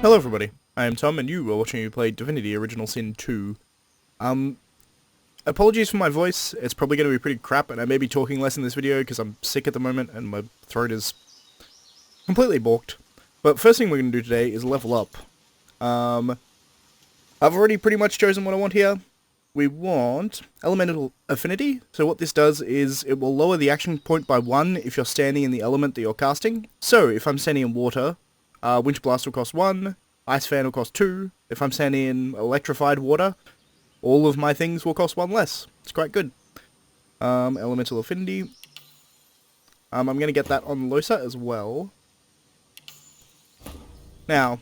Hello everybody, I am Tom and you are watching me play Divinity Original Sin 2. Apologies for my voice, it's probably going to be pretty crap and I may be talking less in this video because I'm sick at the moment and my throat is completely balked. But first thing we're going to do today is level up. I've already pretty much chosen what I want here. We want Elemental Affinity, so what this does is it will lower the action point by 1 if you're standing in the element that you're casting. So if I'm standing in water, Winter Blast will cost 1, Ice Fan will cost 2, if I'm standing in electrified water, all of my things will cost 1 less. It's quite good. Elemental Affinity. I'm going to get that on Losa as well. Now,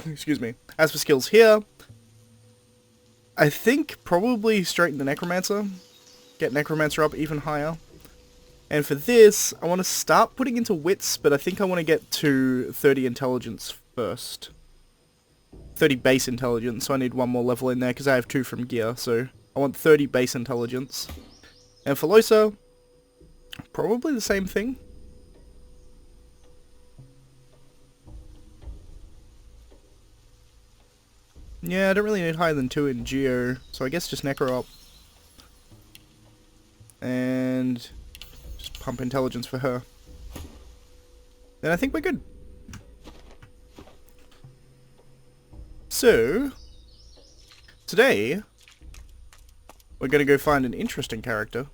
excuse me, as for skills here, I think probably straighten the Necromancer, get Necromancer up even higher. And for this, I want to start putting into wits, but I think I want to get to 30 intelligence first. 30 base intelligence, so I need one more level in there because I have 2 from gear, so I want 30 base intelligence. And for Losa, probably the same thing. Yeah, I don't really need higher than 2 in Geo, so I guess just Necro up. And just pump intelligence for her. Then I think we're good. So, today, we're going to go find an interesting character.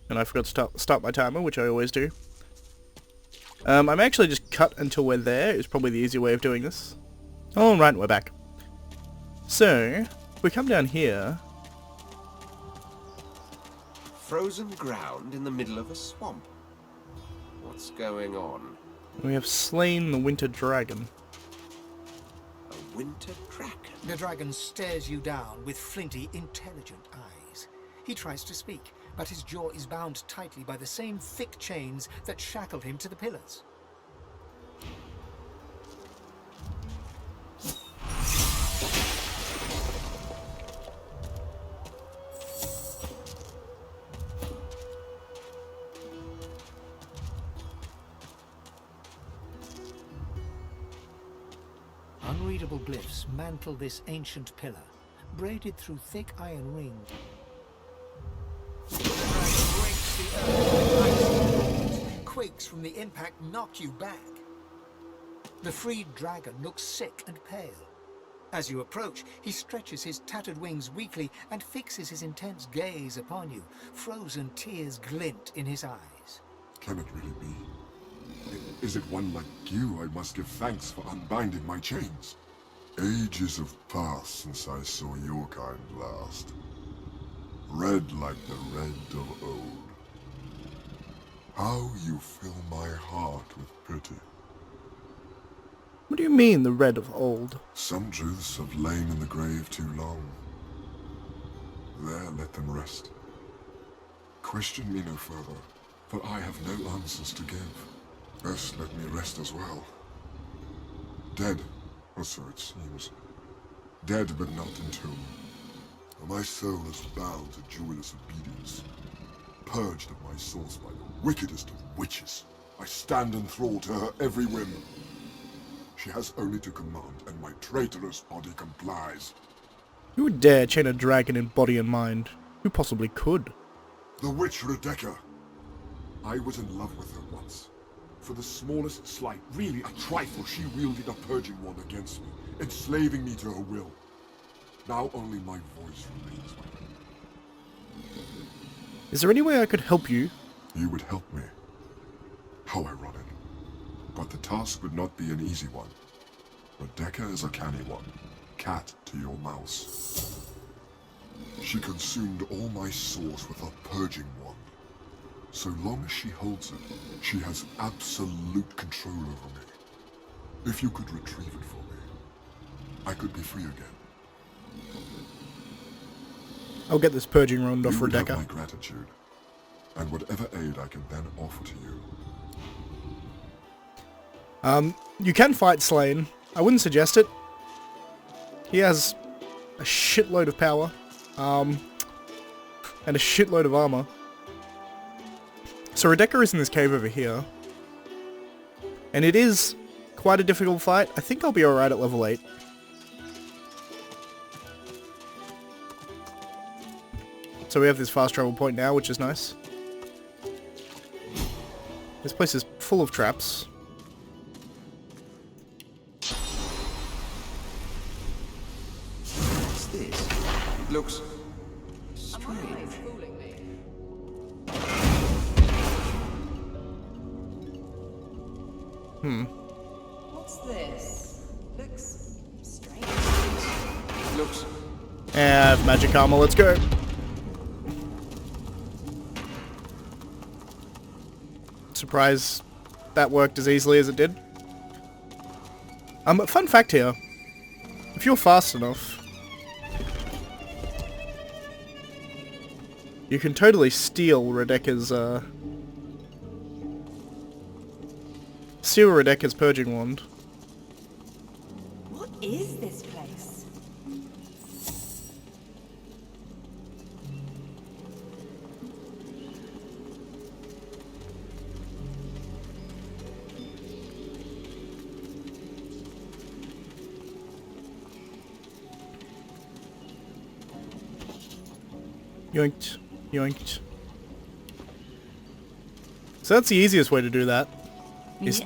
And I forgot to start my timer, which I always do. I'm actually just cut until we're there, is probably the easier way of doing this. Alright, we're back. So, if we come down here... Frozen ground in the middle of a swamp. What's going on? We have slain the winter dragon. A winter dragon? The dragon stares you down with flinty, intelligent eyes. He tries to speak, but his jaw is bound tightly by the same thick chains that shackle him to the pillars. Unreadable glyphs mantle this ancient pillar, braided through thick iron rings. The dragon breaks the earth, quakes from the impact, knock you back. The freed dragon looks sick and pale. As you approach, he stretches his tattered wings weakly and fixes his intense gaze upon you. Frozen tears glint in his eyes. Can it really be? Is it one like you I must give thanks for unbinding my chains? Ages have passed since I saw your kind last. Red like the red of old. How you fill my heart with pity. What do you mean, the red of old? Some truths have lain in the grave too long. There, let them rest. Question me no further, for I have no answers to give. Best let me rest as well. Dead, or so it seems. Dead but not entombed. My soul is bound to joyless obedience. Purged of my source by the wickedest of witches. I stand in thrall to her every whim. She has only to command, and my traitorous body complies. Who would dare chain a dragon in body and mind? Who possibly could? The witch Rebecca. I was in love with her once. For the smallest slight, really a trifle, she wielded a purging wand against me, enslaving me to her will. Now only my voice remains with her. Is there any way I could help you? You would help me. How ironic. But the task would not be an easy one. Rebecca is a canny one. Cat to your mouse. She consumed all my source with her purging wand. So long as she holds it, she has absolute control over me. If you could retrieve it for me, I could be free again. I'll get this purging round off You would have Rebecca. my gratitude, and whatever aid I can then offer to you. You can fight SLANE. I wouldn't suggest it. He has a shitload of power, and a shitload of armor. So Rebecca is in this cave over here. And it is quite a difficult fight. I think I'll be alright at level 8. So we have this fast travel point now, which is nice. This place is full of traps. What's this? It looks strange. What's this? Looks strange. It looks... I have magic armor, let's go. Surprised that worked as easily as it did. Fun fact here. If you're fast enough, you can totally steal Rebecca's purging wand. What is this place? Yoinked. Yoinked. So that's the easiest way to do that. Is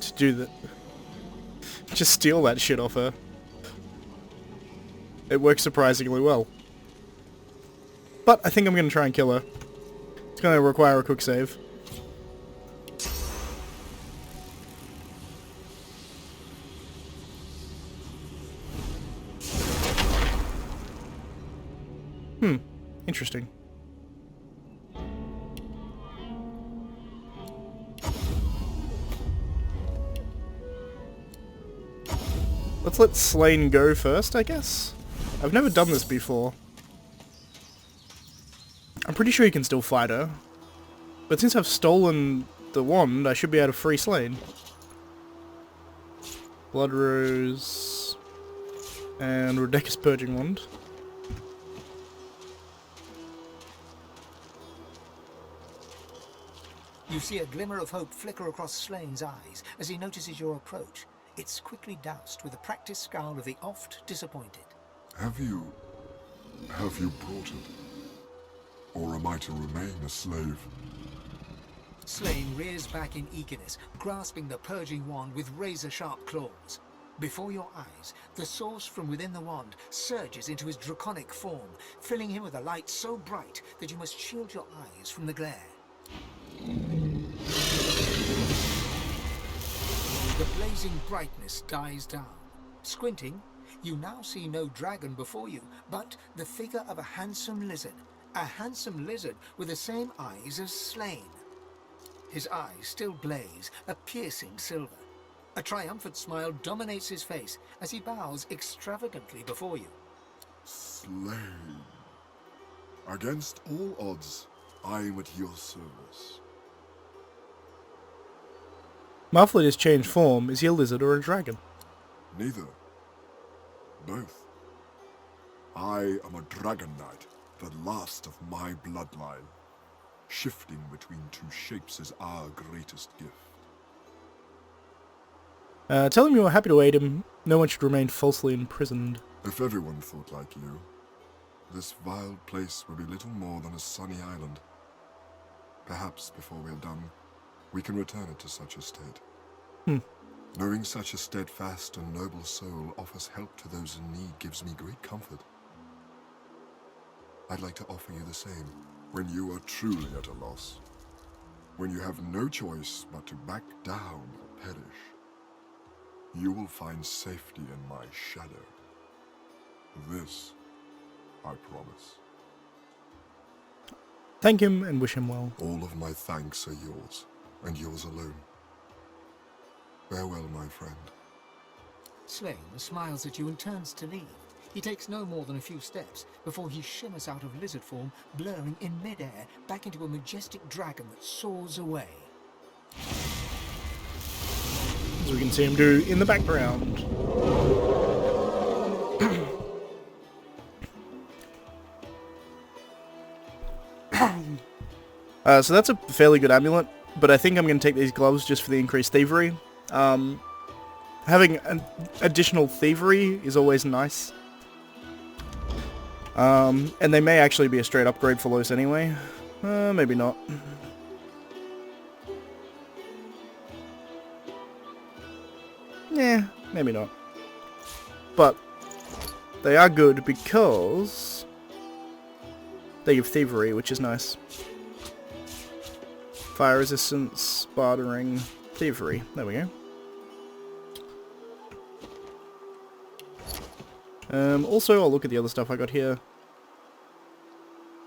to do that. Just steal that shit off her. It works surprisingly well. But I think I'm going to try and kill her. It's going to require a quick save. Interesting. Let's let SLANE go first, I guess? I've never done this before. I'm pretty sure you can still fight her. But since I've stolen the wand, I should be able to free SLANE. Blood Rose... and Rebecca's Purging Wand. You see a glimmer of hope flicker across SLANE's eyes as he notices your approach. It's quickly doused with a practiced scowl of the oft disappointed. Have you brought it? Or am I to remain a slave? SLANE rears back in eagerness, grasping the purging wand with razor-sharp claws. Before your eyes, the source from within the wand surges into his draconic form, filling him with a light so bright that you must shield your eyes from the glare. The blazing brightness dies down. Squinting, you now see no dragon before you, but the figure of a handsome lizard. A handsome lizard with the same eyes as SLANE. His eyes still blaze, a piercing silver. A triumphant smile dominates his face as he bows extravagantly before you. SLANE. Against all odds, I am at your service. Mufflet has changed form. Is he a lizard or a dragon? Neither. Both. I am a dragon knight, the last of my bloodline. Shifting between two shapes is our greatest gift. Tell him you are happy to aid him. No one should remain falsely imprisoned. If everyone thought like you, this vile place will be little more than a sunny island. Perhaps before we're done, we can return it to such a state. Knowing such a steadfast and noble soul offers help to those in need gives me great comfort. I'd like to offer you the same. When you are truly at a loss, when you have no choice but to back down or perish, you will find safety in my shadow. This, I promise. Thank him and wish him well. All of my thanks are yours, and yours alone. Farewell, my friend. SLANE smiles at you and turns to leave. He takes no more than a few steps before he shimmers out of lizard form, blurring in midair back into a majestic dragon that soars away. As we can see him do in the background. So that's a fairly good amulet, but I think I'm going to take these gloves just for the increased thievery. Having an additional thievery is always nice. And they may actually be a straight upgrade for Los anyway. Maybe not. Yeah, maybe not. But they are good because they give thievery, which is nice. Fire resistance, bartering, thievery. There we go. Also, I'll look at the other stuff I got here.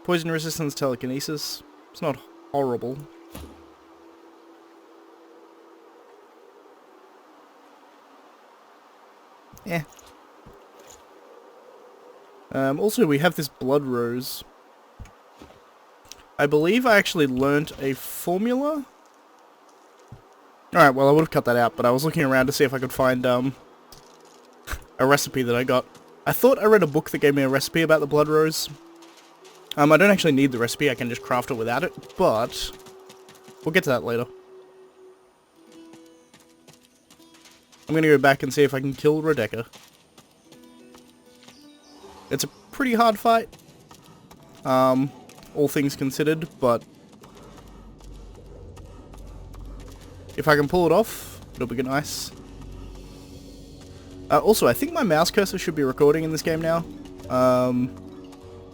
Poison resistance, telekinesis. It's not horrible. Yeah. Also, we have this blood rose. I believe I actually learnt a formula. Alright, well, I would have cut that out, but I was looking around to see if I could find a recipe that I got. I thought I read a book that gave me a recipe about the blood rose. I don't actually need the recipe, I can just craft it without it, but we'll get to that later. I'm gonna go back and see if I can kill Rebecca. It's a pretty hard fight, all things considered, but if I can pull it off, it'll be nice. Also, I think my mouse cursor should be recording in this game now.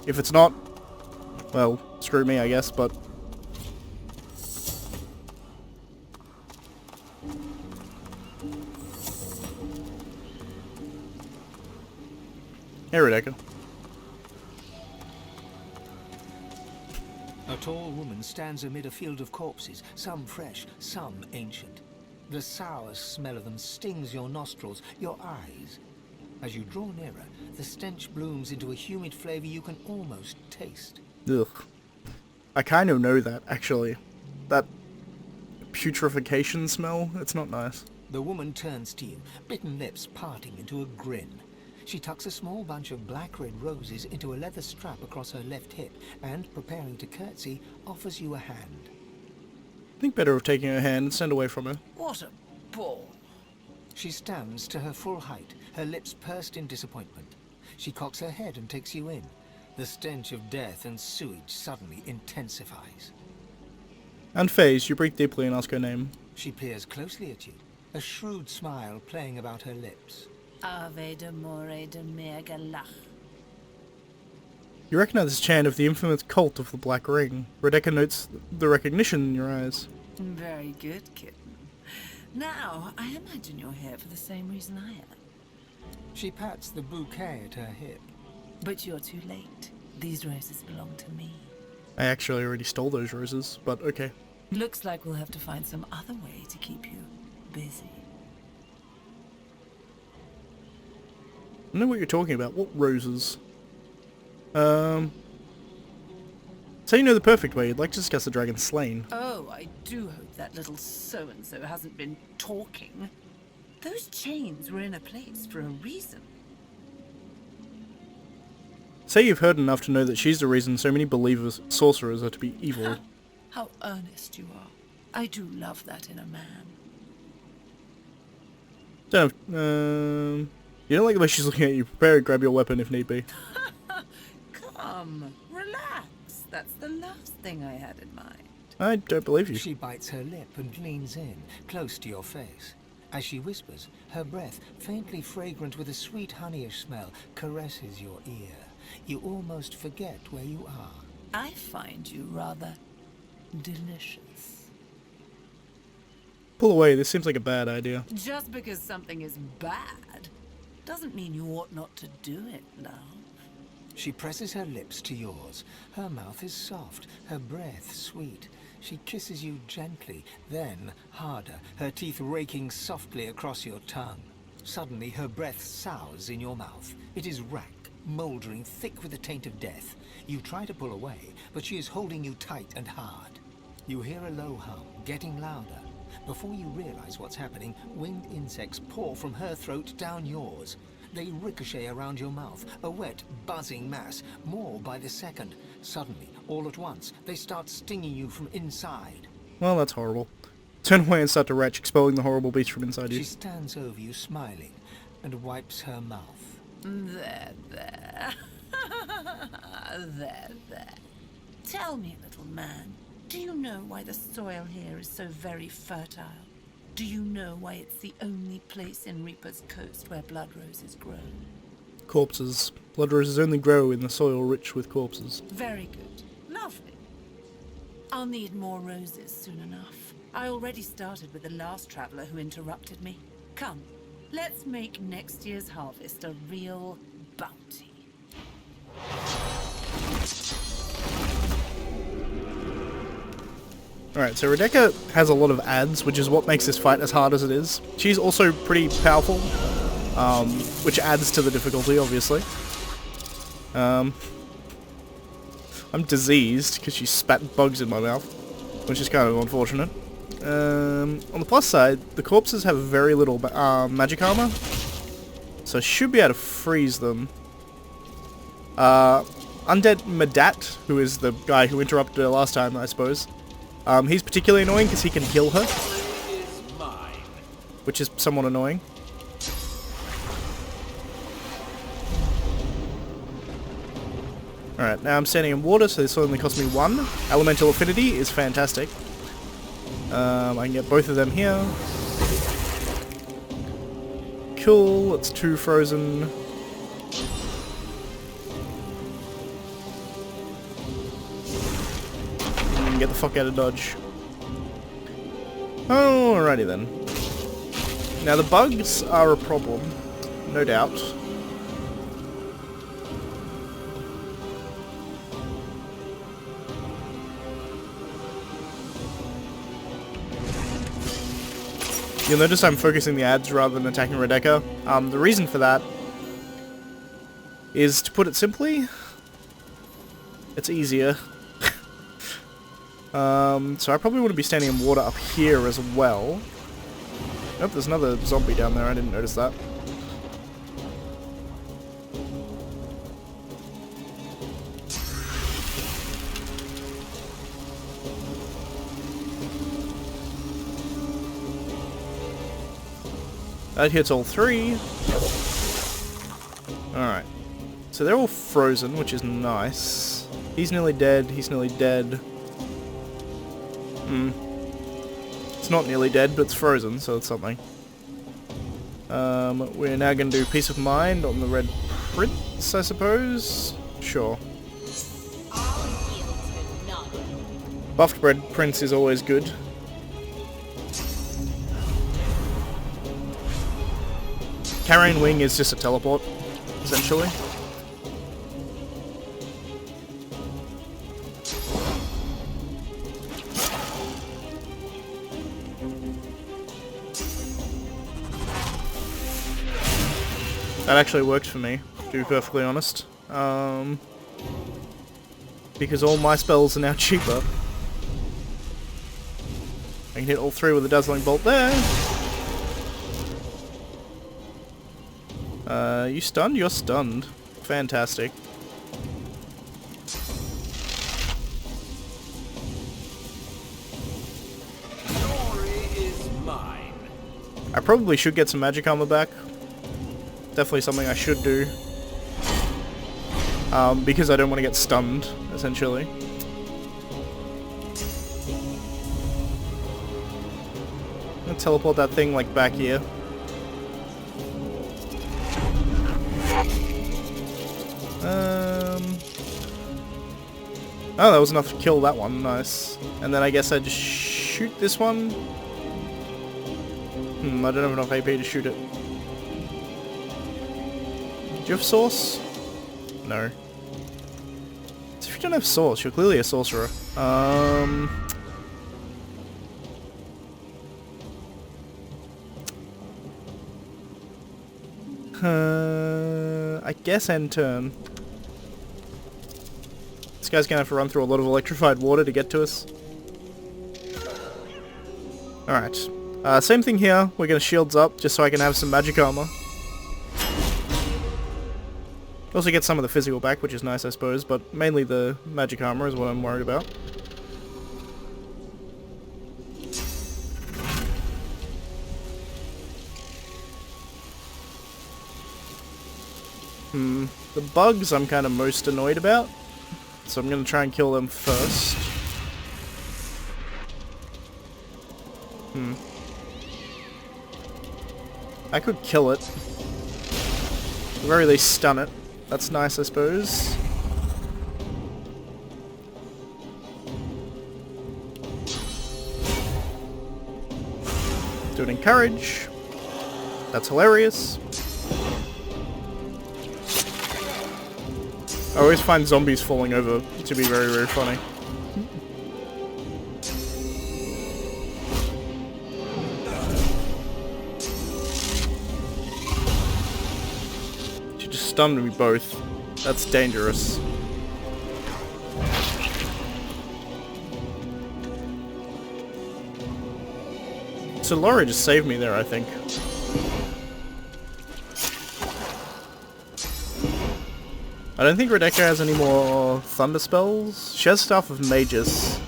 If it's not, well, screw me, I guess, but... Hey, Rebecca. A tall woman stands amid a field of corpses, some fresh, some ancient. The sour smell of them stings your nostrils, your eyes. As you draw nearer, the stench blooms into a humid flavor you can almost taste. Ugh. I kind of know that, actually. That putrefaction smell, it's not nice. The woman turns to you, bitten lips parting into a grin. She tucks a small bunch of black-red roses into a leather strap across her left hip and, preparing to curtsy, offers you a hand. Think better of taking her hand and stand away from her. What a bore. She stands to her full height, her lips pursed in disappointment. She cocks her head and takes you in. The stench of death and sewage suddenly intensifies. Unfazed, you breathe deeply and ask her name. She peers closely at you, a shrewd smile playing about her lips. Ave de more de mergalach. You recognize this chant of the infamous cult of the Black Ring. Rebecca notes the recognition in your eyes. Very good, kitten. Now, I imagine you're here for the same reason I am. She pats the bouquet at her hip. But you're too late. These roses belong to me. I actually already stole those roses, but okay. Looks like we'll have to find some other way to keep you busy. I know what you're talking about. What roses? So you know the perfect way. You'd like to discuss the dragon SLANE. Oh, I do hope that little so-and-so hasn't been talking. Those chains were in a place for a reason. Say you've heard enough to know that she's the reason so many believers, sorcerers, are to be evil. How earnest you are. I do love that in a man. Don't know, you don't like the way she's looking at you. Prepare to grab your weapon if need be. Come, relax. That's the last thing I had in mind. I don't believe you. She bites her lip and leans in, close to your face. As she whispers, her breath, faintly fragrant with a sweet honeyish smell, caresses your ear. You almost forget where you are. I find you rather delicious. Pull away, this seems like a bad idea. Just because something is bad doesn't mean you ought not to do it, love. She presses her lips to yours. Her mouth is soft, her breath sweet. She kisses you gently, then harder, her teeth raking softly across your tongue. Suddenly her breath sours in your mouth. It is rank, mouldering, thick with the taint of death. You try to pull away, but she is holding you tight and hard. You hear a low hum, getting louder. Before you realize what's happening, winged insects pour from her throat down yours. They ricochet around your mouth, a wet, buzzing mass, more by the second. Suddenly, all at once, they start stinging you from inside. Well, that's horrible. turn away and start to retch, expelling the horrible beast from inside you. She stands over you, smiling, and wipes her mouth. There. There. Tell me, little man, do you know why the soil here is so very fertile? Do you know why it's the only place in Reaper's Coast where blood roses grow? Corpses. Blood roses only grow in the soil rich with corpses. Very good. Lovely. I'll need more roses soon enough. I already started with the last traveler who interrupted me. Come, let's make next year's harvest a real bounty. Alright, so Rebecca has a lot of adds, which is what makes this fight as hard as it is. She's also pretty powerful, which adds to the difficulty, obviously. I'm diseased because she spat bugs in my mouth, which is kind of unfortunate. On the plus side, the corpses have very little magic armor, so I should be able to freeze them. Undead Madat, who is the guy who interrupted her last time, I suppose, he's particularly annoying because he can heal her, which is somewhat annoying. Alright, now I'm standing in water, so this only cost me 1. Elemental Affinity is fantastic. I can get both of them here. Cool, that's 2 frozen. Get the fuck out of dodge. Alrighty then. Now the bugs are a problem, no doubt. You'll notice I'm focusing the ads rather than attacking Rebecca. The reason for that is, to put it simply, it's easier. So I probably want to be standing in water up here as well. Nope, there's another zombie down there, I didn't notice that. That hits all 3. Alright. So they're all frozen, which is nice. He's nearly dead, he's nearly dead. It's not nearly dead, but it's frozen, so it's something. We're now going to do Peace of Mind on the Red Prince, I suppose? Sure. Buffed Red Prince is always good. Carrying Wing is just a teleport, essentially. That actually works for me, to be perfectly honest. Because all my spells are now cheaper. I can hit all 3 with a Dazzling Bolt there. You stunned? You're stunned. Fantastic. Glory is mine. I probably should get some magic armor back. Definitely something I should do. Because I don't want to get stunned, essentially. I'm gonna teleport that thing, like, back here. Oh, that was enough to kill that one. Nice. And then I guess I just shoot this one. I don't have enough AP to shoot it. Do you have Source? No. So if you don't have Source, you're clearly a sorcerer. I guess end turn. This guy's gonna have to run through a lot of electrified water to get to us. Alright. Same thing here. We're gonna shields up just so I can have some magic armor. Also get some of the physical back, which is nice, I suppose, but mainly the magic armor is what I'm worried about. The bugs I'm kind of most annoyed about, so I'm going to try and kill them first. I could kill it. At the very least stun it. That's nice, I suppose. Do it encourage. That's hilarious. I always find zombies falling over to be very, very funny. She just stunned me both. That's dangerous. So Laura just saved me there, I think. I don't think Rebecca has any more thunder spells. She has Staff of Mages.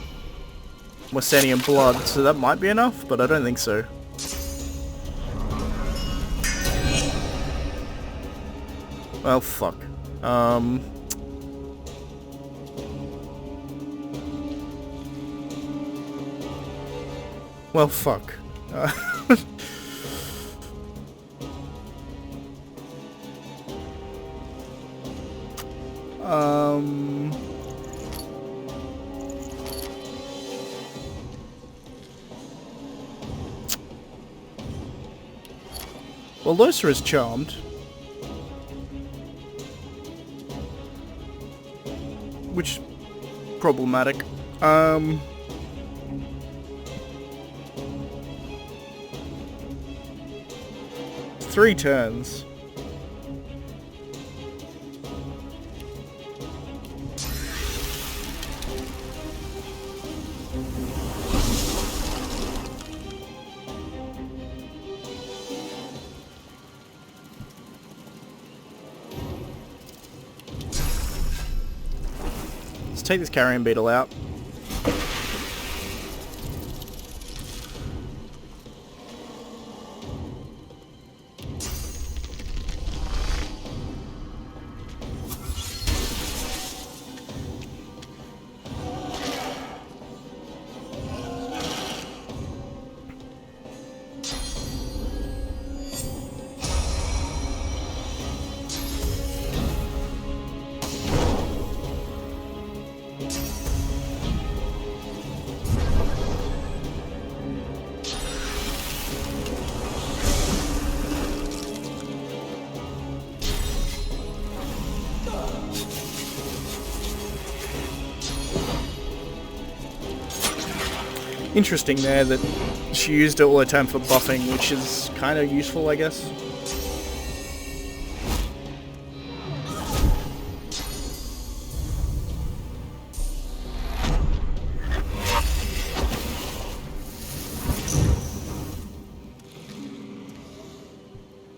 Mostanian Blood, so that might be enough, but I don't think so. Well, fuck. Well, fuck. Well, Losa is charmed. Which... problematic. 3 turns. Let's take this carrion beetle out. Interesting there that she used it all the time for buffing, which is kind of useful, I guess.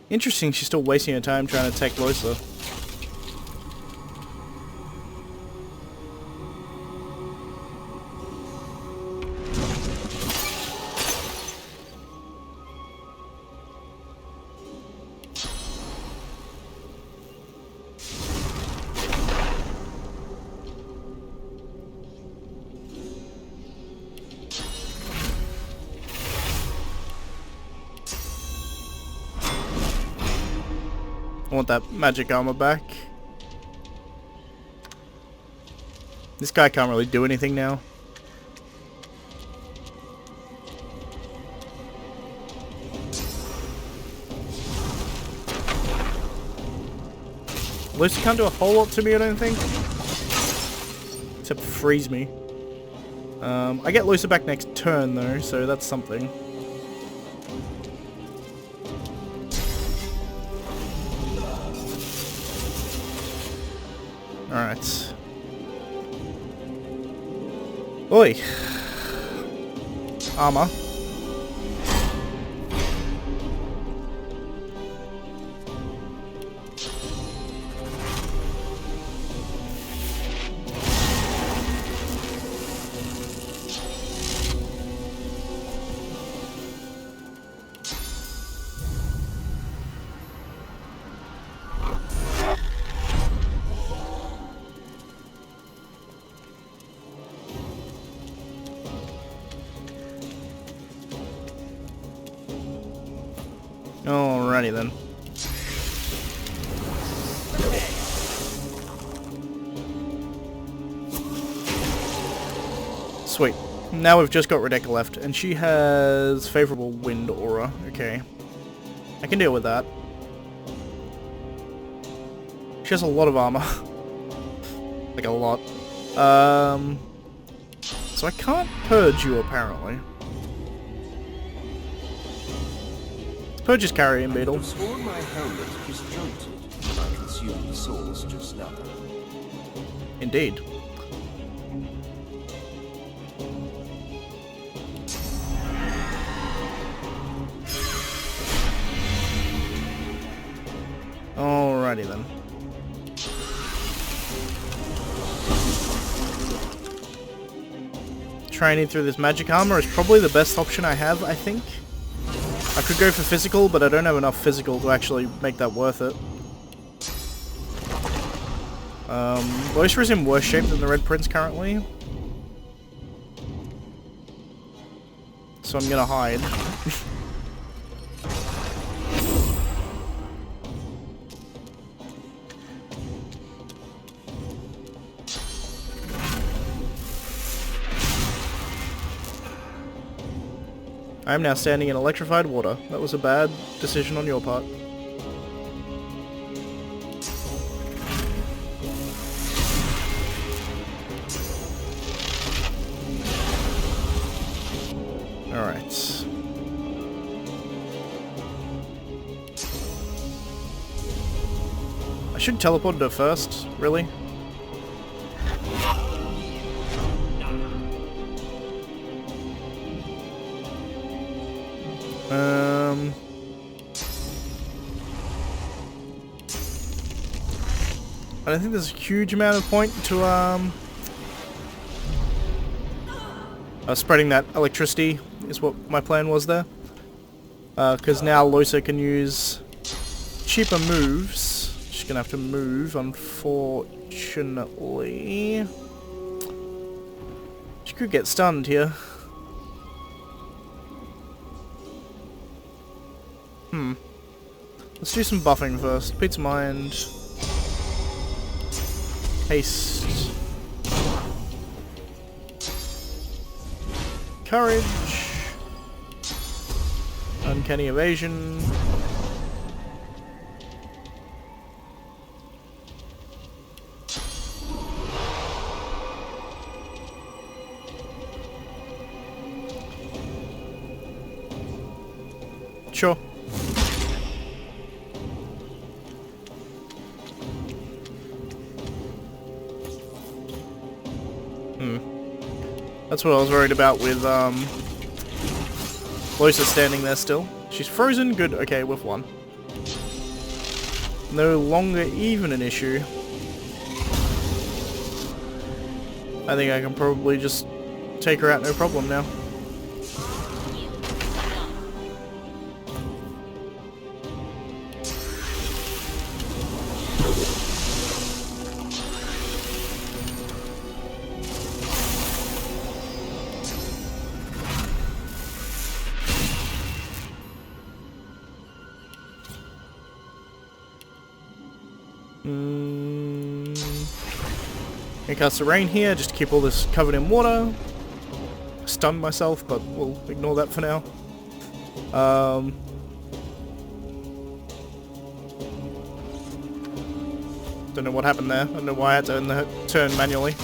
Interesting, she's still wasting her time trying to attack Losa. I want that magic armor back. This guy can't really do anything now. Lucy can't do a whole lot to me, I don't think. Except freeze me. I get Lucy back next turn though, so that's something. Alright. Oi! Armor. Alrighty then. Sweet. Now we've just got Rebecca left, and she has favorable wind aura. Okay. I can deal with that. She has a lot of armor. Like a lot. So I can't purge you apparently. Let's purge his carrying beetle. I've sworn my helmet disjointed when I consumed the sauce just now. Indeed. Alrighty then. Training through this magic armor is probably the best option I have, I think. I could go for physical, but I don't have enough physical to actually make that worth it. Loisra's in worse shape than the Red Prince currently. So I'm gonna hide. I am now standing in electrified water. That was a bad decision on your part. Alright. I should teleport to first, really? I don't think there's a huge amount of point to spreading that electricity is what my plan was there. Because now Loisa can use cheaper moves. She's gonna have to move, unfortunately. She could get stunned here. Let's do some buffing first. Pizza Mind. Haste. Courage. Uncanny Evasion. Sure. That's what I was worried about with Loisa standing there still. She's frozen, good, okay, with one. No longer even an issue. I think I can probably just take her out no problem now. Gonna cast a rain here just to keep all this covered in water. Stunned myself, but we'll ignore that for now. Don't know what happened there. I don't know why I had to end the turn manually.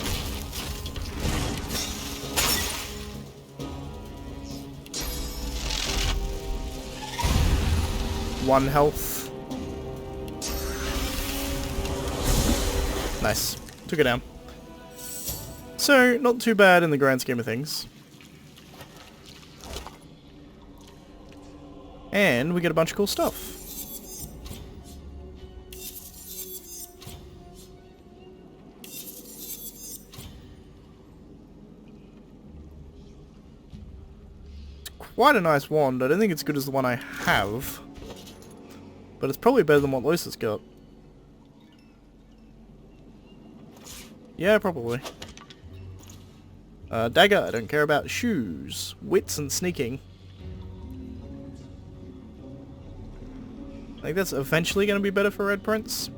One health. Nice. Took it down. So, not too bad in the grand scheme of things. And we get a bunch of cool stuff. It's quite a nice wand. I don't think it's as good as the one I have. But it's probably better than what Loisa's got. Yeah, probably. Dagger, I don't care about. Shoes. Wits and sneaking. think that's eventually going to be better for Red Prince.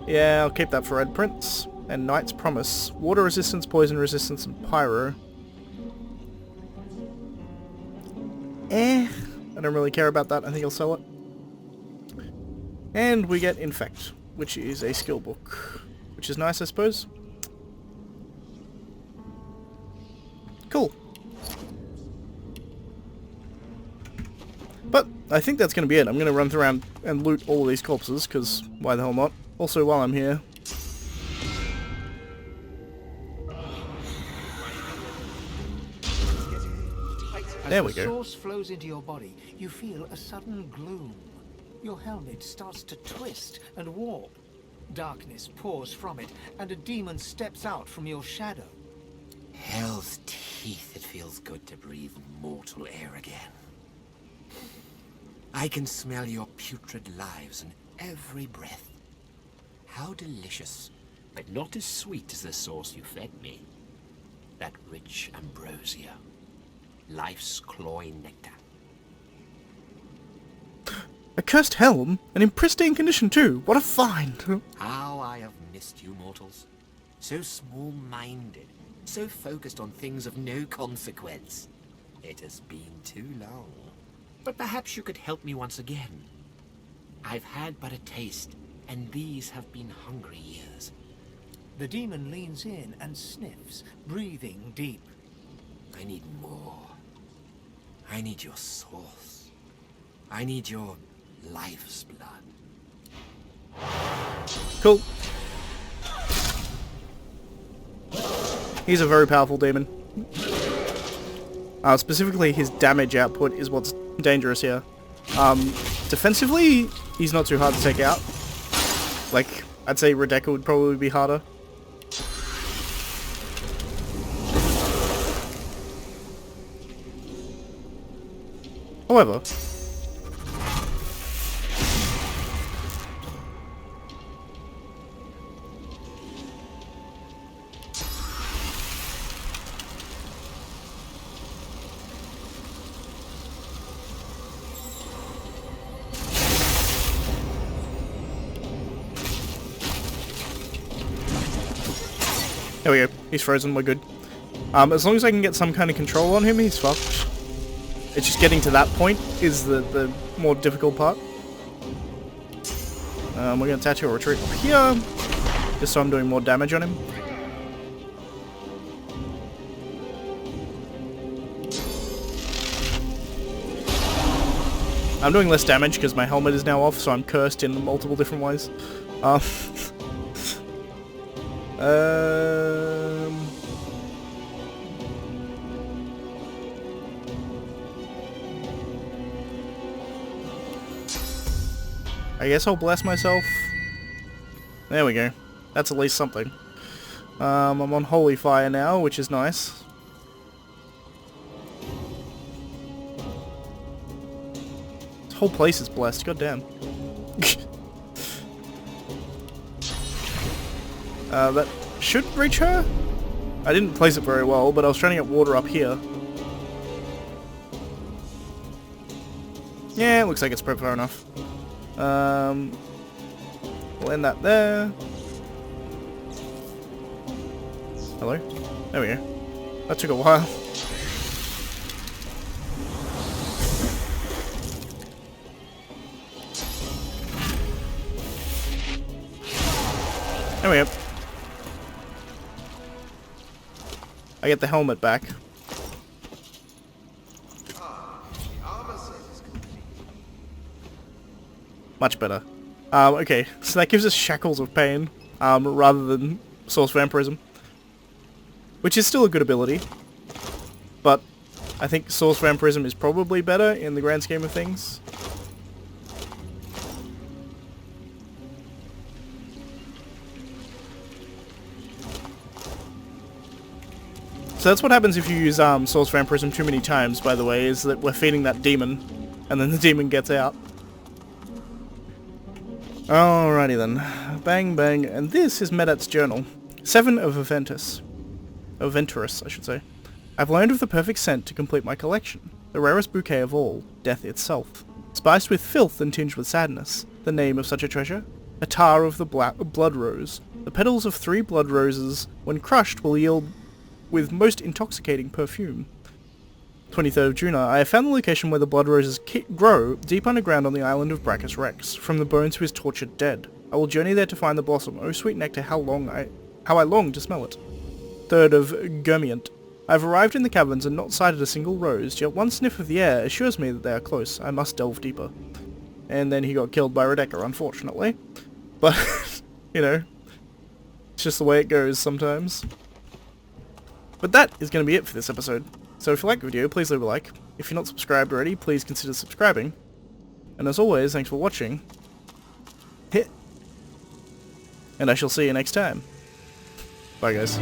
Yeah, I'll keep that for Red Prince. And Knight's Promise. Water resistance, poison resistance, and pyro. I don't really care about that. I think I'll sell it. And we get Infect, which is a skill book. Which is nice, I suppose. Cool. But I think that's going to be it. I'm going to run around and loot all of these corpses, because why the hell not? Also, while I'm here... There we go. As the source flows into your body, you feel a sudden gloom. Your helmet starts to twist and warp. Darkness pours from it, and a demon steps out from your shadow. Hell's teeth, it feels good to breathe mortal air again. I can smell your putrid lives in every breath. How delicious, but not as sweet as the sauce you fed me. That rich ambrosia. Life's cloying nectar. A cursed helm, and in pristine condition too. What a find! How I have missed you mortals. So small-minded, so focused on things of no consequence. It has been too long. But perhaps you could help me once again. I've had but a taste, and these have been hungry years. The demon leans in and sniffs, breathing deep. I need more. I need your source. I need your life's blood. Cool. He's a very powerful demon. Specifically, his damage output is what's dangerous here. Defensively, he's not too hard to take out. Like, I'd say Redeka would probably be harder. However... There we go. He's frozen. We're good. As long as I can get some kind of control on him, he's fucked. It's just getting to that point is the more difficult part. We're going to tattoo a retreat up here, just so I'm doing more damage on him. I'm doing less damage because my helmet is now off, so I'm cursed in multiple different ways. I guess I'll bless myself. There we go. That's at least something. I'm on Holy Fire now, which is nice. This whole place is blessed, goddamn. That should reach her? I didn't place it very well, but I was trying to get water up here. Yeah, it looks like it's spread far enough. We'll end that there. Hello? There we go. That took a while. There we go. I get the helmet back. Much better. Okay, so that gives us Shackles of Pain, rather than Source Vampirism. Which is still a good ability. But I think Source Vampirism is probably better in the grand scheme of things. So that's what happens if you use Source Vampirism too many times, by the way, is that we're feeding that demon, and then the demon gets out. Alrighty then. Bang bang, and this is Medet's journal. 7 of Aventurus, I should say. I've learned of the perfect scent to complete my collection. the rarest bouquet of all, death itself. Spiced with filth and tinged with sadness. The name of such a treasure? Attar of the blood rose. The petals of 3 blood roses, when crushed, will yield with most intoxicating perfume. 23rd of June, I have found the location where the blood roses grow, deep underground on the island of Brachus Rex, from the bones of his tortured dead. I will journey there to find the blossom. Oh, sweet nectar, how I long to smell it. 3rd of Germient. I have arrived in the caverns and not sighted a single rose, yet one sniff of the air assures me that they are close. I must delve deeper. And then he got killed by Rebecca, unfortunately. But, you know, it's just the way it goes sometimes. But that is going to be it for this episode. So if you like the video, please leave a like. If you're not subscribed already, please consider subscribing. And as always, thanks for watching. Hit. And I shall see you next time. Bye, guys.